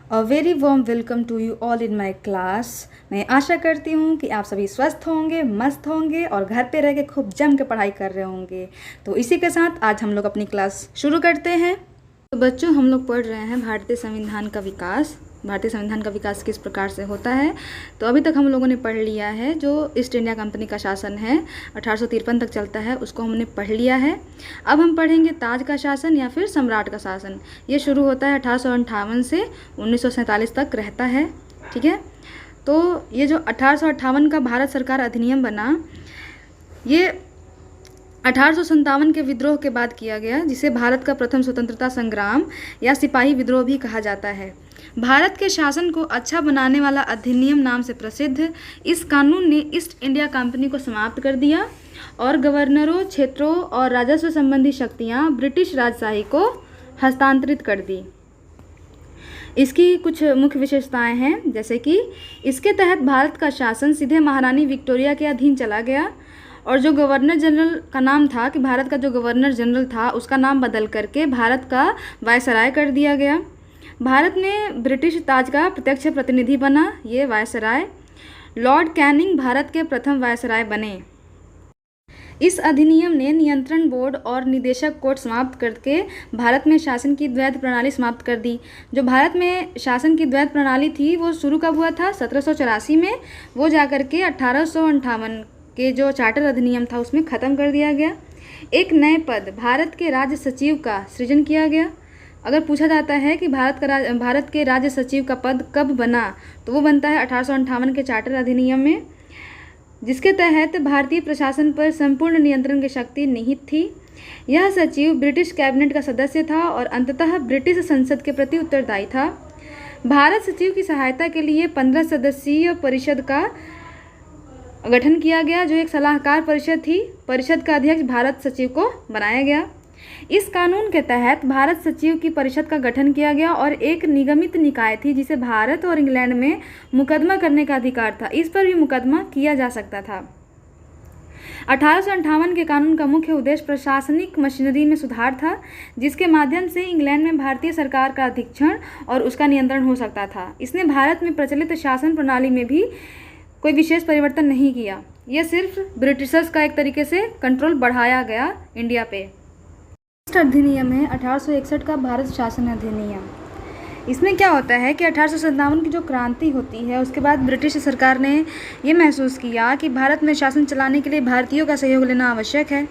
A very warm welcome to you all in my class. मैं आशा करती हूँ कि आप सभी स्वस्थ होंगे, मस्त होंगे और घर पे रह के खूब जम के पढ़ाई कर रहे होंगे। तो इसी के साथ आज हम लोग अपनी क्लास शुरू करते हैं। तो बच्चों, हम लोग पढ़ रहे हैं भारतीय संविधान का विकास। भारतीय संविधान का विकास किस प्रकार से होता है। तो अभी तक हम लोगों ने पढ़ लिया है जो ईस्ट इंडिया कंपनी का शासन है 1853 तक चलता है, उसको हमने पढ़ लिया है। अब हम पढ़ेंगे ताज का शासन या फिर सम्राट का शासन। ये शुरू होता है 1858 से 1947 तक रहता है। ठीक है, तो ये जो 1858 का भारत सरकार अधिनियम बना, ये 1857 के विद्रोह के बाद किया गया, जिसे भारत का प्रथम स्वतंत्रता संग्राम या सिपाही विद्रोह भी कहा जाता है। भारत के शासन को अच्छा बनाने वाला अधिनियम नाम से प्रसिद्ध इस कानून ने ईस्ट इंडिया कंपनी को समाप्त कर दिया और गवर्नरों, क्षेत्रों और राजस्व संबंधी शक्तियां ब्रिटिश राजशाही को हस्तांतरित कर दी। इसकी कुछ मुख्य विशेषताएं हैं, जैसे कि इसके तहत भारत का शासन सीधे महारानी विक्टोरिया के अधीन चला गया और जो गवर्नर जनरल का नाम था कि भारत का जो गवर्नर जनरल था उसका नाम बदल करके भारत का वायसराय कर दिया गया। भारत में ब्रिटिश ताज का प्रत्यक्ष प्रतिनिधि बना ये वायसराय। लॉर्ड कैनिंग भारत के प्रथम वायसराय बने। इस अधिनियम ने नियंत्रण बोर्ड और निदेशक कोर्ट समाप्त करके भारत में शासन की द्वैध प्रणाली समाप्त कर दी। जो भारत में शासन की द्वैध प्रणाली थी वो शुरू कब हुआ था? 1784 में। वो जाकर के 1858 के जो चार्टर अधिनियम था उसमें ख़त्म कर दिया गया। एक नए पद भारत के राज्य सचिव का सृजन किया गया। अगर पूछा जाता है कि भारत के राज्य सचिव का पद कब बना, तो वो बनता है 1858 के चार्टर अधिनियम में, जिसके तहत भारतीय प्रशासन पर संपूर्ण नियंत्रण की शक्ति निहित थी। यह सचिव ब्रिटिश कैबिनेट का सदस्य था और अंततः ब्रिटिश संसद के प्रति उत्तरदायी था। भारत सचिव की सहायता के लिए 15 सदस्यीय परिषद का गठन किया गया, जो एक सलाहकार परिषद थी। परिषद का अध्यक्ष भारत सचिव को बनाया गया। इस कानून के तहत भारत सचिव की परिषद का गठन किया गया और एक निगमित निकाय थी जिसे भारत और इंग्लैंड में मुकदमा करने का अधिकार था। इस पर भी मुकदमा किया जा सकता था। 1858 के कानून का मुख्य उद्देश्य प्रशासनिक मशीनरी में सुधार था, जिसके माध्यम से इंग्लैंड में भारतीय सरकार का अधीक्षण और उसका नियंत्रण हो सकता था। इसने भारत में प्रचलित शासन प्रणाली में भी कोई विशेष परिवर्तन नहीं किया। यह सिर्फ ब्रिटिशर्स का एक तरीके से कंट्रोल बढ़ाया गया इंडिया पे। अधिनियम है 1861 का भारत शासन अधिनियम। इसमें क्या होता है कि 1857 की जो क्रांति होती है उसके बाद ब्रिटिश सरकार ने ये महसूस किया कि भारत में शासन चलाने के लिए भारतीयों का सहयोग लेना आवश्यक है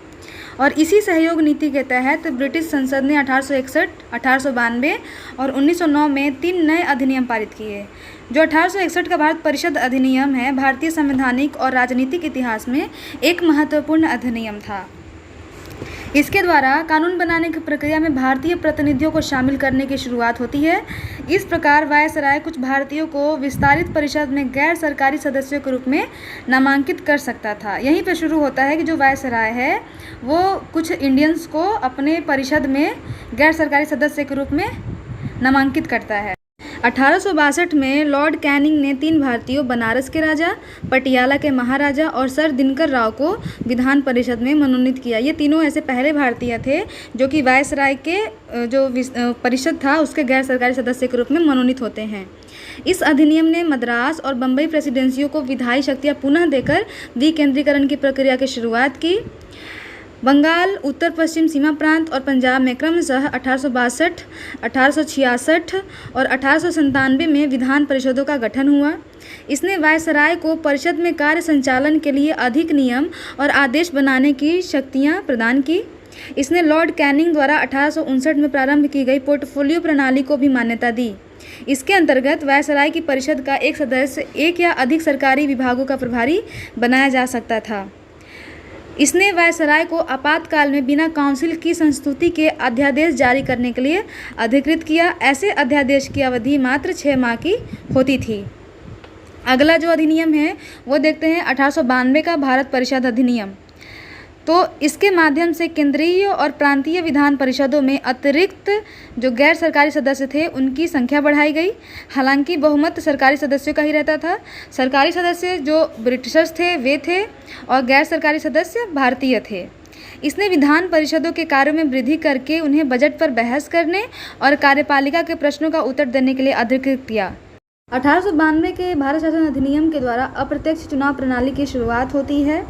और इसी सहयोग नीति के तहत ब्रिटिश संसद ने 1861, 1892 और 1909 में 3 नए अधिनियम पारित किए। जो 1861 का भारत परिषद अधिनियम है, भारतीय संवैधानिक और राजनीतिक इतिहास में एक महत्वपूर्ण अधिनियम था। इसके द्वारा कानून बनाने की प्रक्रिया में भारतीय प्रतिनिधियों को शामिल करने की शुरुआत होती है। इस प्रकार वायसराय कुछ भारतीयों को विस्तारित परिषद में गैर सरकारी सदस्यों के रूप में नामांकित कर सकता था। यहीं पर शुरू होता है कि जो वायसराय है वो कुछ इंडियंस को अपने परिषद में गैर सरकारी सदस्य के रूप में नामांकित करता है। 1862 में लॉर्ड कैनिंग ने 3 भारतीयों, बनारस के राजा, पटियाला के महाराजा और सर दिनकर राव को विधान परिषद में मनोनीत किया। ये तीनों ऐसे पहले भारतीय थे जो कि वायसराय के जो परिषद था उसके गैर सरकारी सदस्य के रूप में मनोनीत होते हैं। इस अधिनियम ने मद्रास और बम्बई प्रेसिडेंसियों को विधायी शक्तियाँ पुनः देकर विकेंद्रीकरण की प्रक्रिया की शुरुआत की। बंगाल, उत्तर पश्चिम सीमा प्रांत और पंजाब में क्रमशः 1862, 1866 और 1897 में विधान परिषदों का गठन हुआ। इसने वायसराय को परिषद में कार्य संचालन के लिए अधिक नियम और आदेश बनाने की शक्तियां प्रदान की। इसने लॉर्ड कैनिंग द्वारा 1859 में प्रारंभ की गई पोर्टफोलियो प्रणाली को भी मान्यता दी। इसके अंतर्गत वायसराय की परिषद का एक सदस्य एक या अधिक सरकारी विभागों का प्रभारी बनाया जा सकता था। इसने वायसराय को आपातकाल में बिना काउंसिल की संस्तुति के अध्यादेश जारी करने के लिए अधिकृत किया। ऐसे अध्यादेश की अवधि मात्र 6 माह की होती थी। अगला जो अधिनियम है वो देखते हैं 1892 का भारत परिषद अधिनियम। तो इसके माध्यम से केंद्रीय और प्रांतीय विधान परिषदों में अतिरिक्त जो गैर सरकारी सदस्य थे उनकी संख्या बढ़ाई गई। हालांकि बहुमत सरकारी सदस्यों का ही रहता था। सरकारी सदस्य जो ब्रिटिशर्स थे वे थे और गैर सरकारी सदस्य भारतीय थे। इसने विधान परिषदों के कार्यों में वृद्धि करके उन्हें बजट पर बहस करने और कार्यपालिका के प्रश्नों का उत्तर देने के लिए अधिकृत किया। 1892 के भारत शासन अधिनियम के द्वारा अप्रत्यक्ष चुनाव प्रणाली की शुरुआत होती है।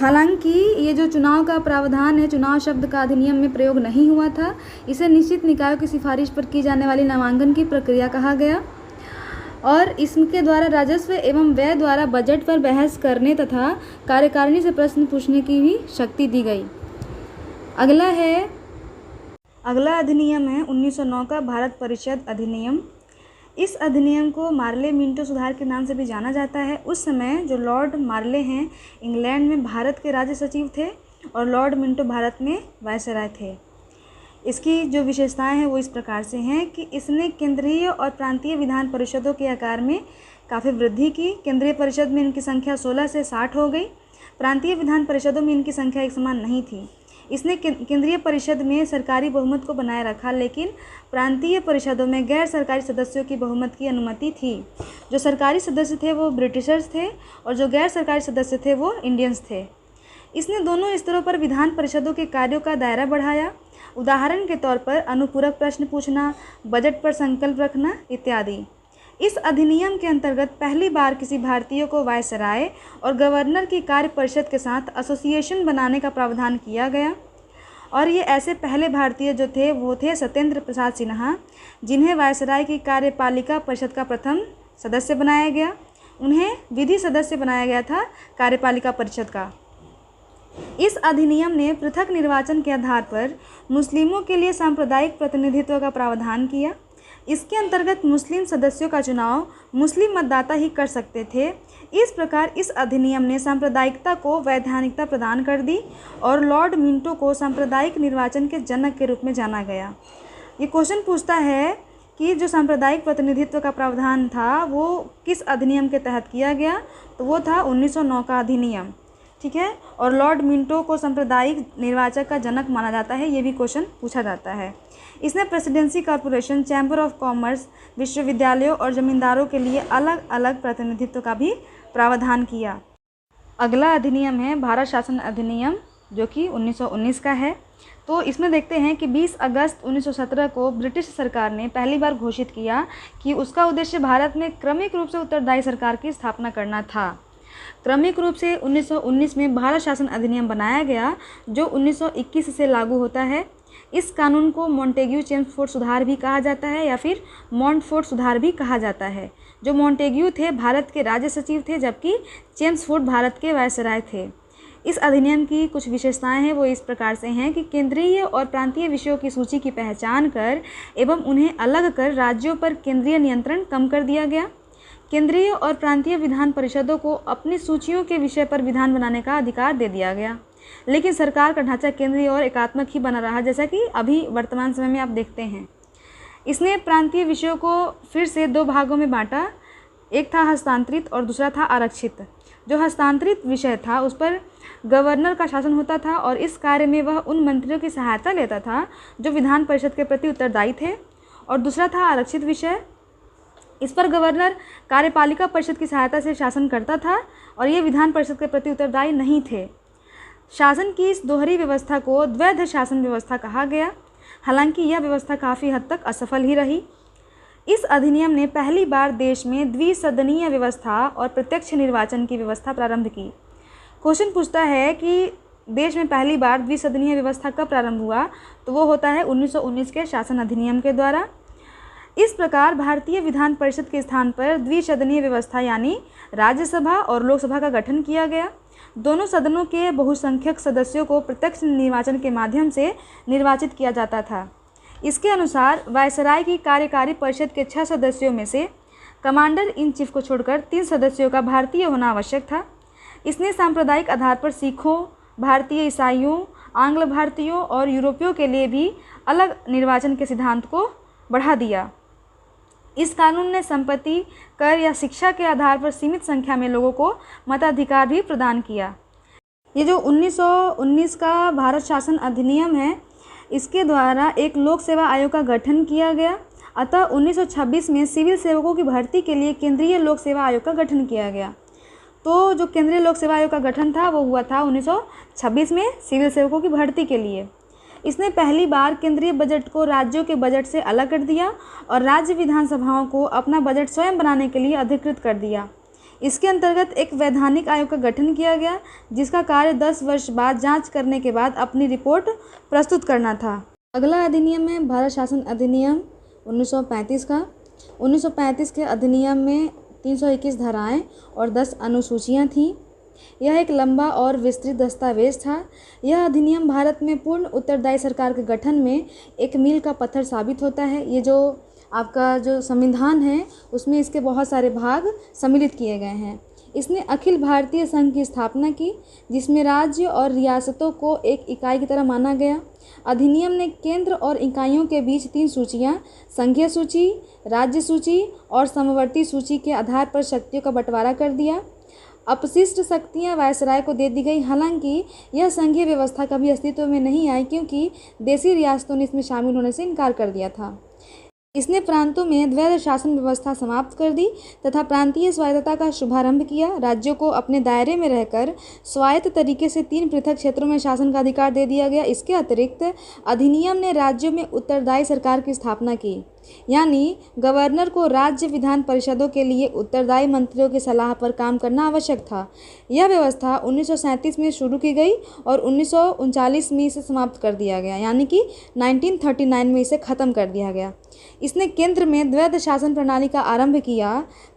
हालांकि ये जो चुनाव का प्रावधान है, चुनाव शब्द का अधिनियम में प्रयोग नहीं हुआ था। इसे निश्चित निकायों की सिफारिश पर की जाने वाली नामांकन की प्रक्रिया कहा गया और इसके द्वारा राजस्व एवं व्यय द्वारा बजट पर बहस करने तथा कार्यकारिणी से प्रश्न पूछने की भी शक्ति दी गई। अगला अधिनियम है 1909 का भारत परिषद अधिनियम। इस अधिनियम को मार्ले मिंटो सुधार के नाम से भी जाना जाता है। उस समय जो लॉर्ड मार्ले हैं इंग्लैंड में भारत के राज्य सचिव थे और लॉर्ड मिंटो भारत में वायसराय थे। इसकी जो विशेषताएं हैं वो इस प्रकार से हैं कि इसने केंद्रीय और प्रांतीय विधान परिषदों के आकार में काफ़ी वृद्धि की। केंद्रीय परिषद में इनकी संख्या 16 से 60 हो गई। प्रांतीय विधान परिषदों में इनकी संख्या एक समान नहीं थी। इसने केंद्रीय परिषद में सरकारी बहुमत को बनाए रखा, लेकिन प्रांतीय परिषदों में गैर सरकारी सदस्यों की बहुमत की अनुमति थी। जो सरकारी सदस्य थे वो ब्रिटिशर्स थे और जो गैर सरकारी सदस्य थे वो इंडियंस थे। इसने दोनों स्तरों पर विधान परिषदों के कार्यों का दायरा बढ़ाया। उदाहरण के तौर पर अनुपूरक प्रश्न पूछना, बजट पर संकल्प रखना इत्यादि। इस अधिनियम के अंतर्गत पहली बार किसी भारतीय को वायसराय और गवर्नर की कार्य परिषद के साथ एसोसिएशन बनाने का प्रावधान किया गया और ये ऐसे पहले भारतीय जो थे वो थे सत्येंद्र प्रसाद सिन्हा, जिन्हें वायसराय की कार्यपालिका परिषद का प्रथम सदस्य बनाया गया। उन्हें विधि सदस्य बनाया गया था कार्यपालिका परिषद का। इस अधिनियम ने पृथक निर्वाचन के आधार पर मुस्लिमों के लिए सांप्रदायिक प्रतिनिधित्व का प्रावधान किया। इसके अंतर्गत मुस्लिम सदस्यों का चुनाव मुस्लिम मतदाता ही कर सकते थे। इस प्रकार इस अधिनियम ने सांप्रदायिकता को वैधानिकता प्रदान कर दी और लॉर्ड मिंटो को सांप्रदायिक निर्वाचन के जनक के रूप में जाना गया। ये क्वेश्चन पूछता है कि जो सांप्रदायिक प्रतिनिधित्व का प्रावधान था वो किस अधिनियम के तहत किया गया, तो वो था 1909 का अधिनियम। ठीक है, और लॉर्ड मिंटो को सांप्रदायिक निर्वाचक का जनक माना जाता है, ये भी क्वेश्चन पूछा जाता है। इसने presidency corporation, chamber of commerce, विश्वविद्यालयों और जमींदारों के लिए अलग अलग प्रतिनिधित्व का भी प्रावधान किया। अगला अधिनियम है भारत शासन अधिनियम, जो कि 1919 का है। तो इसमें देखते हैं कि 20 अगस्त 1917 को ब्रिटिश सरकार ने पहली बार घोषित किया कि उसका उद्देश्य भारत में क्रमिक रूप से उत्तरदायी सरकार की स्थापना करना था। क्रमिक रूप से 1919 में भारत शासन अधिनियम बनाया गया, जो 1921 से लागू होता है। इस कानून को मॉन्टेग्यू चेम्सफोर्ड सुधार भी कहा जाता है या फिर मॉन्टफोर्ड सुधार भी कहा जाता है। जो मॉन्टेग्यू थे भारत के राज्य सचिव थे, जबकि चेम्सफोर्ड भारत के वायसराय थे। इस अधिनियम की कुछ विशेषताएं हैं वो इस प्रकार से हैं कि केंद्रीय और प्रांतीय विषयों की सूची की पहचान कर एवं उन्हें अलग कर राज्यों पर केंद्रीय नियंत्रण कम कर दिया गया। केंद्रीय और प्रांतीय विधान परिषदों को अपनी सूचियों के विषय पर विधान बनाने का अधिकार दे दिया गया, लेकिन सरकार का ढांचा केंद्रीय और एकात्मक ही बना रहा, जैसा कि अभी वर्तमान समय में आप देखते हैं। इसने प्रांतीय विषयों को फिर से दो भागों में बांटा, एक था हस्तांतरित और दूसरा था आरक्षित। जो हस्तांतरित विषय था उस पर गवर्नर का शासन होता था और इस कार्य में वह उन मंत्रियों की सहायता लेता था जो विधान परिषद के प्रति उत्तरदायी थे, और दूसरा था आरक्षित विषय। इस पर गवर्नर कार्यपालिका परिषद की सहायता से शासन करता था और ये विधान परिषद के प्रति उत्तरदायी नहीं थे। शासन की इस दोहरी व्यवस्था को द्वैध शासन व्यवस्था कहा गया। हालांकि यह व्यवस्था काफ़ी हद तक असफल ही रही। इस अधिनियम ने पहली बार देश में द्विसदनीय व्यवस्था और प्रत्यक्ष निर्वाचन की व्यवस्था प्रारंभ की। क्वेश्चन पूछता है कि देश में पहली बार द्विसदनीय व्यवस्था कब प्रारंभ हुआ, तो वो होता है 1919 के शासन अधिनियम के द्वारा। इस प्रकार भारतीय विधान परिषद के स्थान पर द्विसदनीय व्यवस्था यानी राज्यसभा और लोकसभा का गठन किया गया। दोनों सदनों के बहुसंख्यक सदस्यों को प्रत्यक्ष निर्वाचन के माध्यम से निर्वाचित किया जाता था। इसके अनुसार वायसराय की कार्यकारी परिषद के 6 सदस्यों में से कमांडर इन चीफ को छोड़कर 3 सदस्यों का भारतीय होना आवश्यक था। इसने सांप्रदायिक आधार पर सिखों, भारतीय ईसाइयों, आंग्ल भारतीयों और यूरोपियों के लिए भी अलग निर्वाचन के सिद्धांत को बढ़ा दिया। इस कानून ने संपत्ति, कर या शिक्षा के आधार पर सीमित संख्या में लोगों को मताधिकार भी प्रदान किया। ये जो 1919 का भारत शासन अधिनियम है, इसके द्वारा एक लोक सेवा आयोग का गठन किया गया। अतः 1926 में सिविल सेवकों की भर्ती के लिए केंद्रीय लोक सेवा आयोग का गठन किया गया। तो जो केंद्रीय लोक सेवा आयोग का गठन था वो हुआ था 1926 में सिविल सेवकों की भर्ती के लिए। इसने पहली बार केंद्रीय बजट को राज्यों के बजट से अलग कर दिया और राज्य विधानसभाओं को अपना बजट स्वयं बनाने के लिए अधिकृत कर दिया। इसके अंतर्गत एक वैधानिक आयोग का गठन किया गया जिसका कार्य 10 वर्ष बाद जांच करने के बाद अपनी रिपोर्ट प्रस्तुत करना था। अगला अधिनियम है भारत शासन अधिनियम 1935 का। 1935 के अधिनियम में 321 धाराएं और 10 अनुसूचियां थीं। यह एक लंबा और विस्तृत दस्तावेज था। यह अधिनियम भारत में पूर्ण उत्तरदायी सरकार के गठन में एक मील का पत्थर साबित होता है। ये जो आपका जो संविधान है उसमें इसके बहुत सारे भाग सम्मिलित किए गए हैं। इसने अखिल भारतीय संघ की स्थापना की जिसमें राज्य और रियासतों को एक इकाई की तरह माना गया। अधिनियम ने केंद्र और इकाइयों के बीच 3 सूचियां, संघीय सूची, राज्य सूची और समवर्ती सूची के आधार पर शक्तियों का बंटवारा कर दिया। अपशिष्ट शक्तियां वायसराय को दे दी गई। हालांकि यह संघीय व्यवस्था कभी अस्तित्व में नहीं आई क्योंकि देशी रियासतों ने इसमें शामिल होने से इनकार कर दिया था। इसने प्रांतों में द्वैध शासन व्यवस्था समाप्त कर दी तथा प्रांतीय स्वायत्तता का शुभारंभ किया। राज्यों को अपने दायरे में रहकर स्वायत्त तरीके से 3 पृथक क्षेत्रों में शासन का अधिकार दे दिया गया। इसके अतिरिक्त अधिनियम ने राज्यों में उत्तरदायी सरकार की स्थापना की, यानी गवर्नर को राज्य विधान परिषदों के लिए उत्तरदायी मंत्रियों की सलाह पर काम करना आवश्यक था। यह व्यवस्था 1937 में शुरू की गई और 1939 में इसे समाप्त कर दिया गया, यानी कि 1939 में इसे ख़त्म कर दिया गया। इसने केंद्र में द्वैध शासन प्रणाली का आरंभ किया।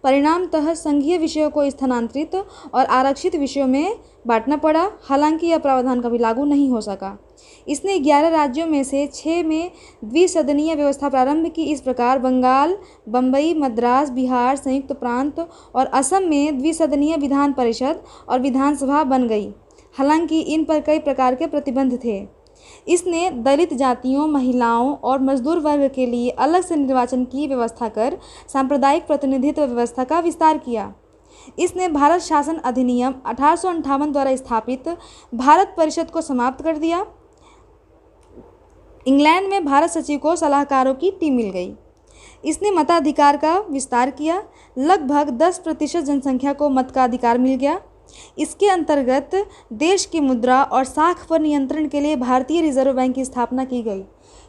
परिणामतः संघीय विषयों को स्थानांतरित और आरक्षित विषयों में बांटना पड़ा। हालांकि यह प्रावधान कभी लागू नहीं हो सका। इसने 11 राज्यों में से 6 में द्विसदनीय व्यवस्था प्रारंभ की। इस प्रकार बंगाल, बम्बई, मद्रास, बिहार, संयुक्त प्रांत और असम में द्विसदनीय विधान परिषद और विधानसभा बन गई। हालांकि इन पर कई प्रकार के प्रतिबंध थे। इसने दलित जातियों, महिलाओं और मजदूर वर्ग के लिए अलग से निर्वाचन की व्यवस्था कर सांप्रदायिक प्रतिनिधित्व व्यवस्था का विस्तार किया। इसने भारत शासन अधिनियम 1858 द्वारा स्थापित भारत परिषद को समाप्त कर दिया। इंग्लैंड में भारत सचिव को सलाहकारों की टीम मिल गई। इसने मताधिकार का विस्तार किया। लगभग 10% जनसंख्या को मत का अधिकार मिल गया। इसके अंतर्गत देश की मुद्रा और साख पर नियंत्रण के लिए भारतीय रिजर्व बैंक की स्थापना की गई।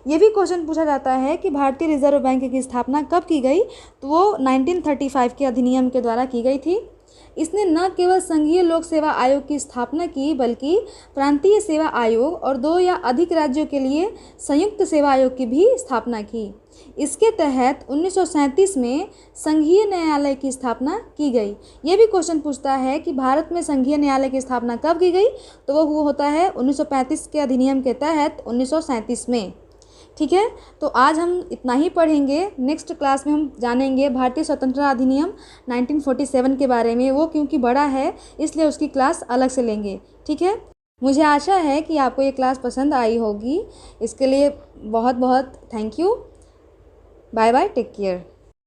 ये भी क्वेश्चन पूछा जाता है कि भारतीय रिजर्व बैंक की स्थापना कब की गई, तो वो 1935 के अधिनियम के द्वारा की गई थी। इसने न केवल संघीय लोक सेवा आयोग की स्थापना की बल्कि प्रांतीय सेवा आयोग और 2 या अधिक राज्यों के लिए संयुक्त सेवा आयोग की भी स्थापना की। इसके तहत 1937 में संघीय न्यायालय की स्थापना की गई। ये भी क्वेश्चन पूछता है कि भारत में संघीय न्यायालय की स्थापना कब की गई, तो वो होता है 1935 के अधिनियम के तहत 1937 में। ठीक है, तो आज हम इतना ही पढ़ेंगे। नेक्स्ट क्लास में हम जानेंगे भारतीय स्वतंत्रता अधिनियम 1947 के बारे में। वो क्योंकि बड़ा है इसलिए उसकी क्लास अलग से लेंगे। ठीक है, मुझे आशा है कि आपको ये क्लास पसंद आई होगी। इसके लिए बहुत बहुत thank you. Bye bye, take care.